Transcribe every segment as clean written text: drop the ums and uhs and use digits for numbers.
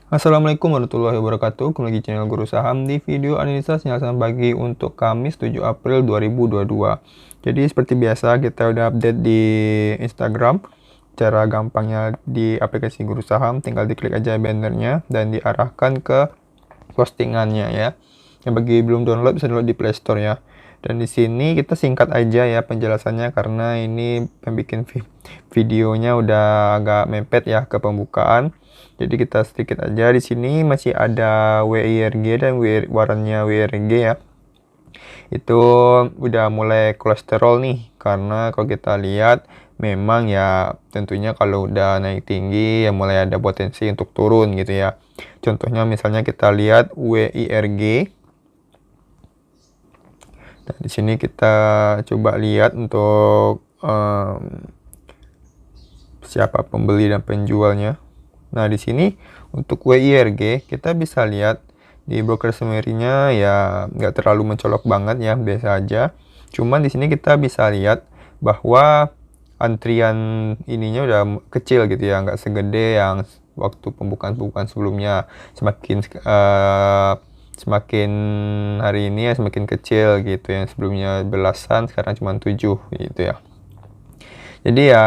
Assalamualaikum warahmatullahi wabarakatuh. Kembali lagi channel Guru Saham di video analisa sinyal saham pagi untuk Kamis 7 April 2022. Jadi seperti biasa kita udah update di Instagram. Cara gampangnya di aplikasi Guru Saham tinggal diklik aja bannernya dan diarahkan ke postingannya ya. Yang bagi belum download bisa download di Play Store ya. Dan di sini kita singkat aja ya penjelasannya karena ini pembikin videonya udah agak mepet ya ke pembukaan. Jadi kita sedikit aja. Di sini masih ada WIRG dan warannya WIRG ya. Itu udah mulai kolesterol nih karena kalau kita lihat memang ya tentunya kalau udah naik tinggi ya mulai ada potensi untuk turun gitu ya. Contohnya misalnya kita lihat WIRG. Nah, di sini kita coba lihat untuk siapa pembeli dan penjualnya. Nah, di sini untuk WIRG kita bisa lihat di broker summary-nya ya nggak terlalu mencolok banget ya, biasa aja. Cuman di sini kita bisa lihat bahwa antrian ininya udah kecil gitu ya, nggak segede yang waktu pembukaan sebelumnya. Semakin hari ini ya semakin kecil gitu, yang sebelumnya belasan sekarang cuma 7 gitu ya. Jadi ya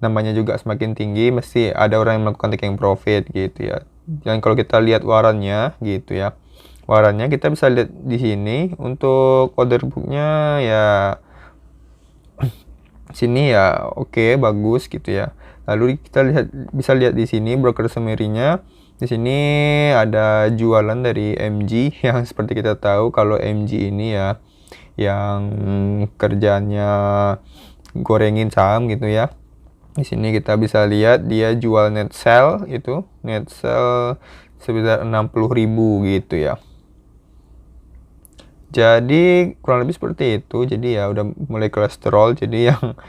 namanya juga semakin tinggi mesti ada orang yang melakukan taking profit gitu ya. Dan kalau kita lihat warannya gitu ya, warannya kita bisa lihat di sini untuk order booknya ya sini ya oke, bagus gitu ya. Lalu kita bisa lihat di sini broker summary-nya. Di sini ada jualan dari MG yang seperti kita tahu kalau MG ini ya yang kerjanya gorengin saham gitu ya. Di sini kita bisa lihat dia jual net sell sebesar 60.000 gitu ya. Jadi kurang lebih seperti itu. Jadi ya udah mulai kolesterol. Jadi yang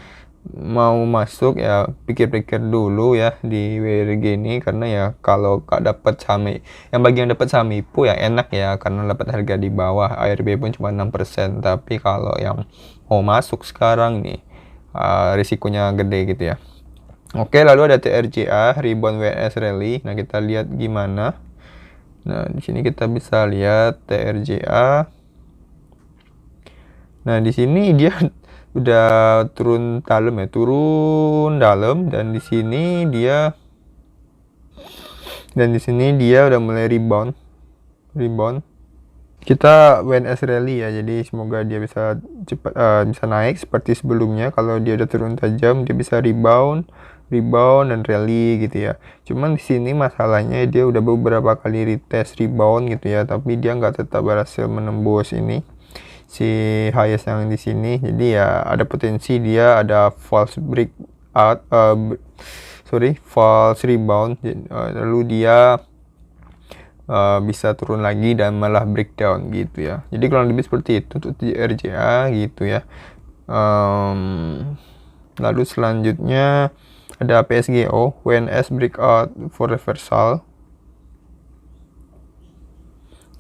mau masuk ya pikir-pikir dulu ya di WRG ini, karena ya kalau gak dapat saham, yang bagi yang dapat saham IPO ya enak ya karena dapat harga di bawah. ARB pun cuma 6%, tapi kalau yang mau masuk sekarang nih risikonya gede gitu ya. Oke, lalu ada TRJA rebound WNS rally. Nah, kita lihat gimana. Nah, di sini kita bisa lihat TRJA. Nah, di sini dia udah turun dalam ya, dan di sini dia udah mulai rebound. Kita WNS rally ya, jadi semoga dia bisa cepat bisa naik seperti sebelumnya. Kalau dia udah turun tajam, dia bisa rebound dan rally gitu ya. Cuman di sini masalahnya dia udah beberapa kali retest rebound gitu ya, tapi dia nggak tetap berhasil menembus ini si highest yang di sini. Jadi ya ada potensi dia ada false rebound, lalu dia bisa turun lagi dan malah breakdown gitu ya. Jadi kurang lebih seperti itu untuk RJA gitu ya. Lalu selanjutnya ada PSGO WNS breakout for reversal.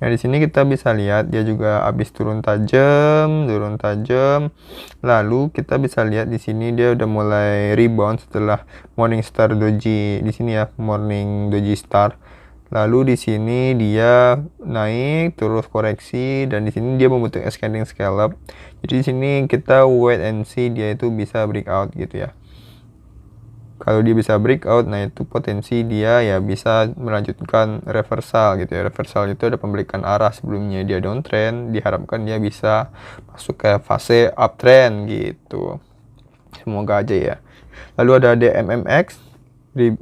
Nah, di sini kita bisa lihat dia juga habis turun tajam. Lalu kita bisa lihat di sini dia udah mulai rebound setelah Morningstar Doji di sini ya, Morning Doji Star. Lalu di sini dia naik terus koreksi dan di sini dia membentuk ascending scallop. Jadi di sini kita wait and see dia itu bisa breakout gitu ya. Kalau dia bisa breakout, nah itu potensi dia ya bisa melanjutkan reversal gitu ya. Reversal itu ada pembalikan arah, sebelumnya dia downtrend, diharapkan dia bisa masuk ke fase uptrend gitu. Semoga aja ya. Lalu ada DMMX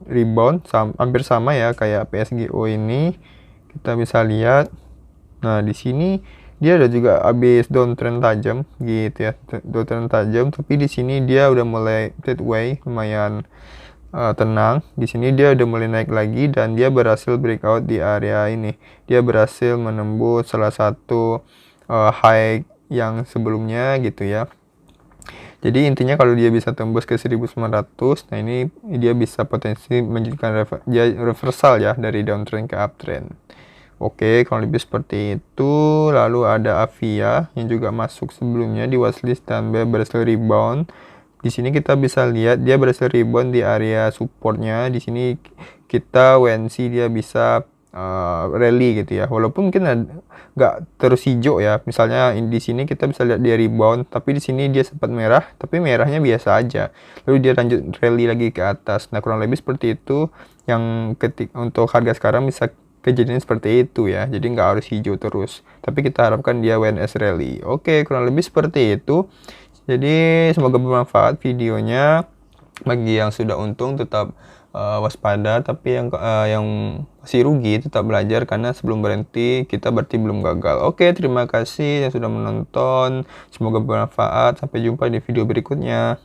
rebound hampir sama ya kayak PSGO ini. Kita bisa lihat. Nah, di sini dia ada juga habis downtrend tajam gitu ya, tapi di sini dia udah mulai sideway lumayan tenang. Di sini dia udah mulai naik lagi dan dia berhasil breakout di area ini. Dia berhasil menembus salah satu high yang sebelumnya gitu ya. Jadi intinya kalau dia bisa tembus ke 1900, nah ini dia bisa potensi menjadikan reversal ya dari downtrend ke uptrend. Oke, kalau lebih seperti itu. Lalu ada Avia yang juga masuk sebelumnya di watchlist dan berhasil rebound. Di sini kita bisa lihat dia berhasil rebound di area supportnya. Di sini kita WNC dia bisa rally gitu ya, walaupun mungkin nggak terus hijau ya. Misalnya di sini kita bisa lihat dia rebound, tapi di sini dia sempat merah, tapi merahnya biasa aja. Lalu dia lanjut rally lagi ke atas. Nah, kurang lebih seperti itu yang untuk harga sekarang bisa kejadian seperti itu ya. Jadi nggak harus hijau terus, tapi kita harapkan dia WNS rally. Oke, kurang lebih seperti itu. Jadi semoga bermanfaat videonya. Bagi yang sudah untung tetap waspada, tapi yang masih rugi tetap belajar, karena sebelum berhenti kita berarti belum gagal. Oke, terima kasih yang sudah menonton. Semoga bermanfaat. Sampai jumpa di video berikutnya.